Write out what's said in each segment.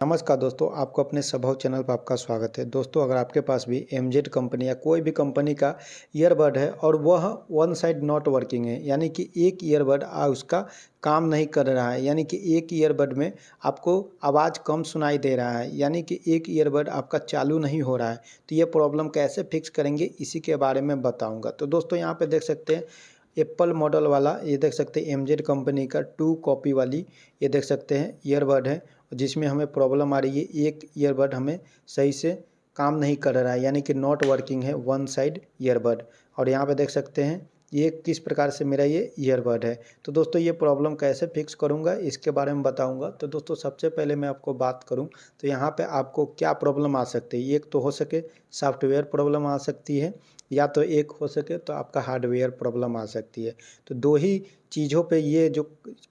नमस्कार दोस्तों, आपको अपने स्वभाव चैनल पर आपका स्वागत है। दोस्तों, अगर आपके पास भी एमजेड कंपनी या कोई भी कंपनी का ईयरबड है और वह वन साइड नॉट वर्किंग है, यानी कि एक ईयरबड उसका काम नहीं कर रहा है, यानी कि एक ईयरबड में आपको आवाज़ कम सुनाई दे रहा है, यानी कि एक ईयरबड आपका चालू नहीं हो रहा है, तो ये प्रॉब्लम कैसे फिक्स करेंगे इसी के बारे में बताऊँगा। तो दोस्तों, यहाँ पर देख सकते हैं एप्पल मॉडल वाला, ये देख सकते हैं एमजेड कंपनी का 2 कॉपी वाली, ये देख सकते हैं ईयरबड है जिसमें हमें प्रॉब्लम आ रही है। एक ईयरबड हमें सही से काम नहीं कर रहा है, यानी कि नॉट वर्किंग है वन साइड ईयरबड। और यहाँ पे देख सकते हैं ये किस प्रकार से मेरा ये ईयरबड है। तो दोस्तों, ये प्रॉब्लम कैसे फिक्स करूँगा इसके बारे में बताऊँगा। तो दोस्तों, सबसे पहले मैं आपको बात करूँ तो यहाँ पे आपको क्या प्रॉब्लम आ सकती है। एक तो हो सके सॉफ्टवेयर प्रॉब्लम आ सकती है, या तो एक हो सके तो आपका हार्डवेयर प्रॉब्लम आ सकती है। तो दो ही चीज़ों पे ये जो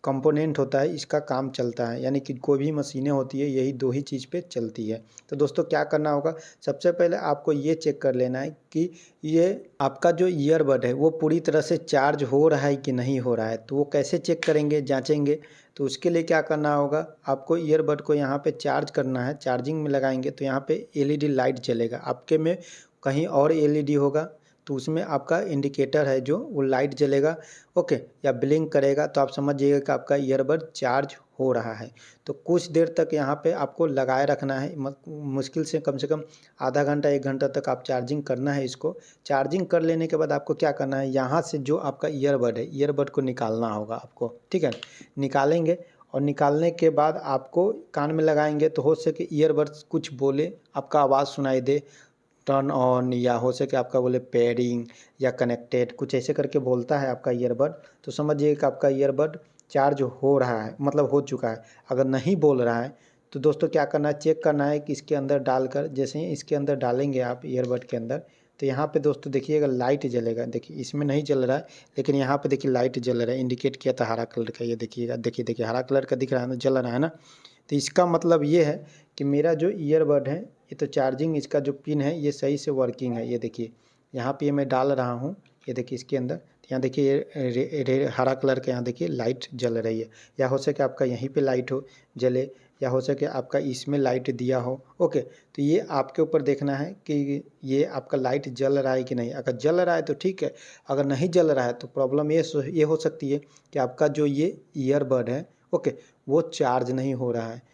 कंपोनेंट होता है इसका काम चलता है, यानी कि कोई भी मशीनें होती है यही दो ही चीज़ पे चलती है। तो दोस्तों, क्या करना होगा, सबसे पहले आपको ये चेक कर लेना है कि ये आपका जो ईयरबड है वो पूरी तरह से चार्ज हो रहा है कि नहीं हो रहा है। तो वो कैसे चेक करेंगे, जांचेंगे, तो उसके लिए क्या करना होगा, आपको ईयरबड को यहाँ पे चार्ज करना है। चार्जिंग में लगाएंगे तो यहाँ पे एलईडी लाइट जलेगा, आपके में कहीं और एलईडी होगा तो उसमें आपका इंडिकेटर है जो वो लाइट जलेगा, ओके, या ब्लिंक करेगा, तो आप समझ जाइएगा कि आपका ईयरबड चार्ज हो रहा है। तो कुछ देर तक यहाँ पे आपको लगाए रखना है, मुश्किल से कम आधा घंटा 1 घंटा तक आप चार्जिंग करना है इसको। चार्जिंग कर लेने के बाद आपको क्या करना है, यहाँ से जो आपका ईयरबड है ईयरबड को निकालना होगा आपको, ठीक है। निकालेंगे और निकालने के बाद आपको कान में लगाएंगे तो हो सके ईयरबड्स कुछ बोले, आपका आवाज़ सुनाई दे, टर्न ऑन, या हो सके आपका बोले पेयरिंग या कनेक्टेड, कुछ ऐसे करके बोलता है आपका ईयरबड। तो समझिए कि आपका ईयरबड चार्ज हो रहा है, मतलब हो चुका है। अगर नहीं बोल रहा है तो दोस्तों क्या करना है, चेक करना है कि इसके अंदर डालकर, जैसे ही इसके अंदर डालेंगे आप ईयरबड के अंदर, तो यहाँ पे दोस्तों देखिएगा लाइट जलेगा। देखिए इसमें नहीं जल रहा है, लेकिन यहाँ पे देखिए लाइट जल रहा है, इंडिकेट किया था हरा कलर का, ये देखिएगा, देखिए देखिए हरा कलर का दिख रहा है ना, जल रहा है ना। तो इसका मतलब ये है कि मेरा जो ईयरबड है ये तो चार्जिंग, इसका जो पिन है ये सही से वर्किंग है। ये देखिए यहाँ पे मैं डाल रहा हूँ, ये देखिए इसके अंदर, तो यहाँ देखिए हरा कलर का यहाँ देखिए लाइट जल रही है। या हो सके आपका यहीं पे लाइट हो जले, या हो सके आपका इसमें लाइट दिया हो, ओके। तो ये आपके ऊपर देखना है कि ये आपका लाइट जल रहा है कि नहीं। अगर जल रहा है तो ठीक है, अगर नहीं जल रहा है तो प्रॉब्लम ये हो सकती है कि आपका जो ये ईयरबड है, ओके, वो चार्ज नहीं हो रहा है।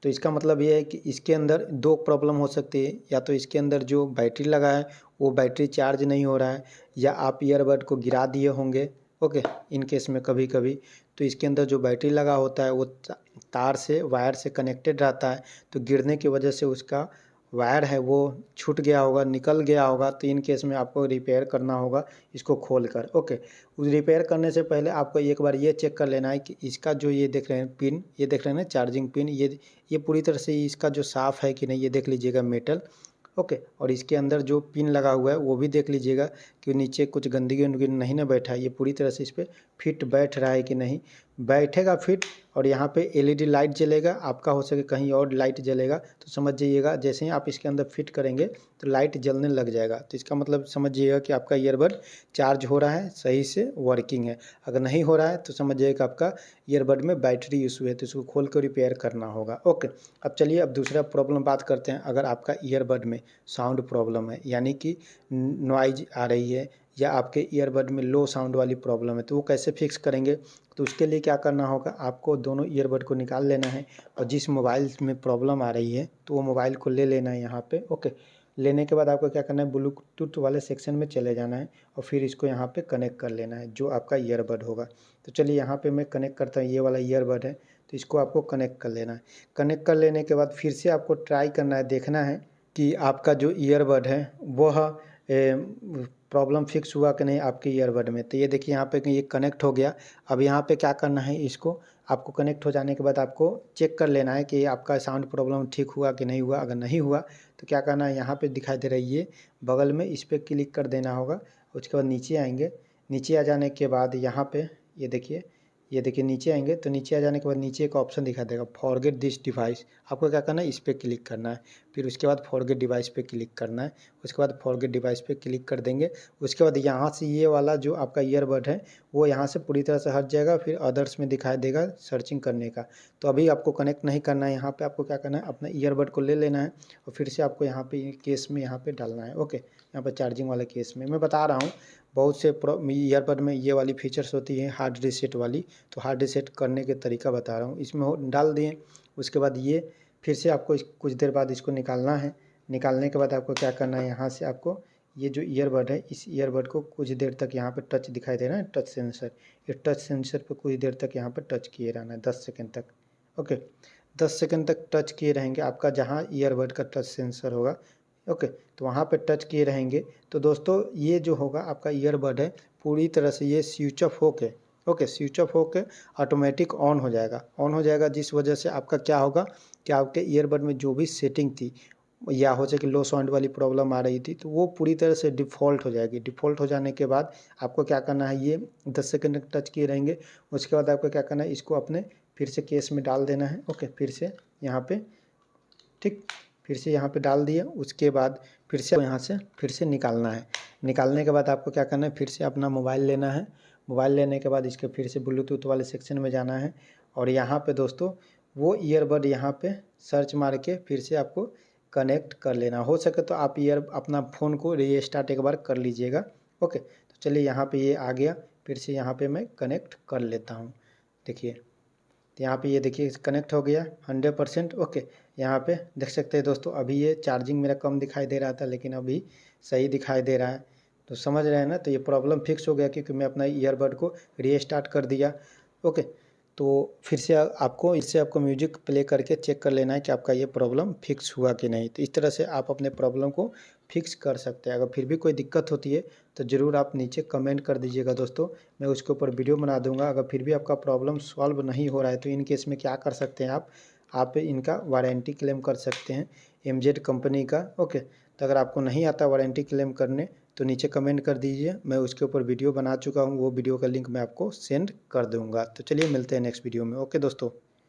तो इसका मतलब ये है कि इसके अंदर दो प्रॉब्लम हो सकती है, या तो इसके अंदर जो बैटरी लगा है वो बैटरी चार्ज नहीं हो रहा है, या आप ईयरबड को गिरा दिए होंगे, ओके। इन केस में कभी कभी तो इसके अंदर जो बैटरी लगा होता है वो तार से, वायर से कनेक्टेड रहता है, तो गिरने की वजह से उसका वायर है वो छूट गया होगा, निकल गया होगा। तो इन केस में आपको रिपेयर करना होगा इसको खोल कर, ओके। उस रिपेयर करने से पहले आपको एक बार ये चेक कर लेना है कि इसका जो ये देख रहे हैं पिन, ये देख रहे हैं ना चार्जिंग पिन, ये पूरी तरह से इसका जो साफ़ है कि नहीं, ये देख लीजिएगा मेटल, ओके। और इसके अंदर जो पिन लगा हुआ है वो भी देख लीजिएगा कि नीचे कुछ गंदगी वंदगी नहीं ना बैठा है, ये पूरी तरह से इस पर फिट बैठ रहा है कि नहीं। बैठेगा फिट और यहाँ पे एलईडी लाइट जलेगा, आपका हो सके कहीं और लाइट जलेगा, तो समझ जाइएगा जैसे ही आप इसके अंदर फिट करेंगे तो लाइट जलने लग जाएगा। तो इसका मतलब समझिएगा कि आपका ईयरबड चार्ज हो रहा है, सही से वर्किंग है। अगर नहीं हो रहा है तो समझ जाइएगा आपका ईयरबड में बैटरी इशू है, तो इसको खोल कर रिपेयर करना होगा, ओके। अब चलिए अब दूसरा प्रॉब्लम बात करते हैं। अगर आपका ईयरबड में साउंड प्रॉब्लम है, यानी कि नॉइज आ रही है, या आपके ईयरबड में लो साउंड वाली प्रॉब्लम है, तो वो कैसे फिक्स करेंगे। तो उसके लिए क्या करना होगा, आपको दोनों ईयरबड को निकाल लेना है, और जिस मोबाइल में प्रॉब्लम आ रही है तो वो मोबाइल को ले लेना है यहाँ पे, ओके। लेने के बाद आपको क्या करना है, ब्लूटूथ वाले सेक्शन में चले जाना है और फिर इसको यहाँ पे कनेक्ट कर लेना है जो आपका ईयरबड होगा। तो चलिए यहाँ पे मैं कनेक्ट करता हूँ, ये वाला ईयरबड है तो इसको आपको कनेक्ट कर लेना है। कनेक्ट कर लेने के बाद फिर से आपको ट्राई करना है, देखना है कि आपका जो ईयरबड है वह प्रॉब्लम फिक्स हुआ कि नहीं आपके ईयरबड में। तो ये देखिए यहाँ पे ये कनेक्ट हो गया। अब यहाँ पे क्या करना है, इसको आपको कनेक्ट हो जाने के बाद आपको चेक कर लेना है कि आपका साउंड प्रॉब्लम ठीक हुआ कि नहीं हुआ। अगर नहीं हुआ तो क्या करना है, यहाँ पे दिखाई दे रही है बगल में, इस पर क्लिक कर देना होगा। उसके बाद नीचे आएंगे, नीचे आ जाने के बाद यहाँ पे ये देखिए ये देखिए नीचे आएंगे तो नीचे आ जाने के बाद नीचे एक ऑप्शन दिखा देगा फॉरगेट दिस डिवाइस। आपको क्या करना है, इस पर क्लिक करना है। फिर उसके बाद फॉरगेट डिवाइस पे क्लिक करना है। उसके बाद फॉरगेट डिवाइस पे क्लिक कर देंगे। उसके बाद यहाँ से ये वाला जो आपका ईयरबड है वो यहाँ से पूरी तरह से हट जाएगा। फिर अदर्स में दिखाई देगा सर्चिंग करने का। तो अभी आपको कनेक्ट नहीं करना है। यहाँ पर आपको क्या करना है, अपना ईयरबड को ले लेना है और फिर से आपको यहाँ पे केस में यहाँ पे डालना है। ओके, यहाँ पर चार्जिंग वाले केस में मैं बता रहा हूँ, बहुत से ईयरबड में ये वाली फीचर्स होती है हार्ड रीसेट वाली। तो हार्ड रीसेट करने के तरीका बता रहा हूँ। इसमें डाल दिए। उसके बाद ये फिर से आपको कुछ देर बाद इसको निकालना है। निकालने के बाद आपको क्या करना है, यहाँ से आपको ये जो ईयरबड है इस ईयरबड को कुछ देर तक यहाँ पे टच दिखाई दे रहा है, टच सेंसर। इस टच सेंसर पे कुछ देर तक यहाँ पे टच किए रहना है, 10 सेकंड तक। ओके, 10 सेकंड तक टच किए रहेंगे। आपका जहाँ ईयरबड का टच सेंसर होगा, ओके, तो वहाँ पे टच किए रहेंगे। तो दोस्तों ये जो होगा आपका ईयरबड है पूरी तरह से ये स्विच ऑफ होके, ओके, स्विच ऑफ होके ऑटोमेटिक ऑन हो जाएगा। ऑन हो जाएगा जिस वजह से आपका क्या होगा कि आपके ईयरबड में जो भी सेटिंग थी या हो सके लो साउंड वाली प्रॉब्लम आ रही थी तो वो पूरी तरह से डिफ़ॉल्ट हो जाएगी। डिफ़ॉल्ट हो जाने के बाद आपको क्या करना है, ये 10 सेकंड तक टच किए रहेंगे। उसके बाद आपको क्या करना है, इसको अपने फिर से केस में डाल देना है। ओके, फिर से यहाँ पे, ठीक, फिर से यहाँ पे डाल दिया। उसके बाद फिर से यहाँ से फिर से निकालना है। निकालने के बाद आपको क्या करना है, फिर से अपना मोबाइल लेना है। मोबाइल लेने के बाद इसके फिर से ब्लूटूथ वाले सेक्शन में जाना है और यहाँ पे दोस्तों वो ईयरबड यहाँ पे सर्च मार के फिर से आपको कनेक्ट कर लेना। हो सके तो आप अपना फ़ोन को रीस्टार्ट एक बार कर लीजिएगा। ओके, तो चलिए यहाँ पे ये आ गया। फिर से यहाँ पे मैं कनेक्ट कर लेता हूँ। देखिए, तो यहाँ पे ये देखिए कनेक्ट हो गया 100%। ओके, यहाँ पे देख सकते हैं दोस्तों, अभी ये चार्जिंग मेरा कम दिखाई दे रहा था लेकिन अभी सही दिखाई दे रहा है। तो समझ रहे हैं ना, तो ये प्रॉब्लम फिक्स हो गया क्योंकि मैं अपना ईयरबड को रीस्टार्ट कर दिया। ओके, तो फिर से आपको इससे आपको म्यूजिक प्ले करके चेक कर लेना है कि आपका ये प्रॉब्लम फिक्स हुआ कि नहीं। तो इस तरह से आप अपने प्रॉब्लम को फिक्स कर सकते हैं। अगर फिर भी कोई दिक्कत होती है तो ज़रूर आप नीचे कमेंट कर दीजिएगा दोस्तों, मैं उसके ऊपर वीडियो बना दूंगा। अगर फिर भी आपका प्रॉब्लम सॉल्व नहीं हो रहा है तो इन केस में क्या कर सकते हैं आप इनका वारंटी क्लेम कर सकते हैं एमजेड कंपनी का। ओके, तो अगर आपको नहीं आता वारंटी क्लेम करने तो नीचे कमेंट कर दीजिए, मैं उसके ऊपर वीडियो बना चुका हूँ। वो वीडियो का लिंक मैं आपको सेंड कर दूँगा। तो चलिए मिलते हैं नेक्स्ट वीडियो में। ओके दोस्तों।